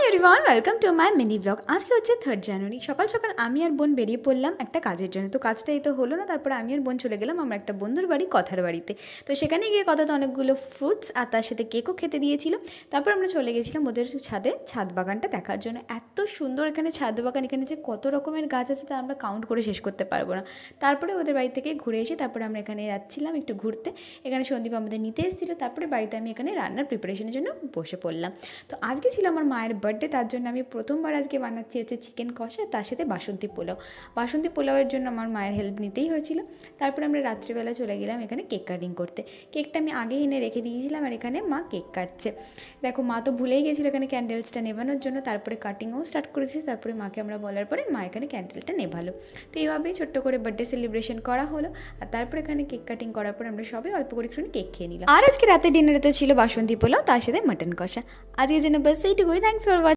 Everyone, welcome to my mini blog. আজকে হচ্ছে 3rd জানুয়ারি। সকাল সকাল আমি আর বোন বেরিয়ে পড়লাম একটা কাজের জন্য। তো কাজটা এই তো হলো না, তারপরে আমি আর বোন চলে গেলাম আমার একটা বন্ধুর বাড়ি, কথার বাড়িতে। তো সেখানে গিয়ে কথাতে অনেকগুলো ফ্রুটস আর তার সাথে কেকও খেতে দিয়েছিল। তারপর আমরা চলে গেছিলাম ওদের ছাদে ছাদ বাগানটা দেখার জন্য। এত সুন্দর এখানে ছাদ বাগান, এখানে যে কত রকমের গাছ আছে তা আমরা কাউন্ট করে শেষ করতে পারবো না। তারপরে ওদের বাড়ি থেকে ঘুরে এসে তারপরে আমরা এখানে যাচ্ছিলাম একটু ঘুরতে। এখানে সন্দীপ আমাদের নিতে এসেছিলো। তারপরে বাড়িতে আমি এখানে রান্নার প্রিপারেশনের জন্য বসে পড়লাম। তো আজকে ছিল আমার মায়ের বার্থডে, তার জন্য আমি প্রথমবার আজকে বানাচ্ছি হচ্ছে চিকেন কষা, তার সাথে বাসন্তী পোলাও। বাসন্তী পোলাওয়ের জন্য আমার মায়ের হেল্প নিতেই হয়েছিল। তারপরে আমরা রাত্রিবেলা চলে গেলাম এখানে কেক কাটিং করতে। কেকটা আমি আগে এনে রেখে দিয়েছিলাম আর এখানে মা কেক কাটছে। দেখো, মা তো ভুলেই গেছিলো এখানে ক্যান্ডেলসটা নেভানোর জন্য। তারপরে কাটিংও স্টার্ট করেছি। তারপরে মাকে আমরা বলার পরে মা এখানে ক্যান্ডেলটা নেভালো। তো এইভাবেই ছোট্ট করে বার্থডে সেলিব্রেশন করা হলো। আর তারপরে এখানে কেক কাটিং করার পর আমরা সবাই অল্প করে একটু কেক খেয়ে নিলাম। আর আজকে রাতে ডিনারে তো ছিল বাসন্তী পোলাও, তার সাথে মাটন কষা। আজকের জন্য বাস এইটুকুই। Thanks for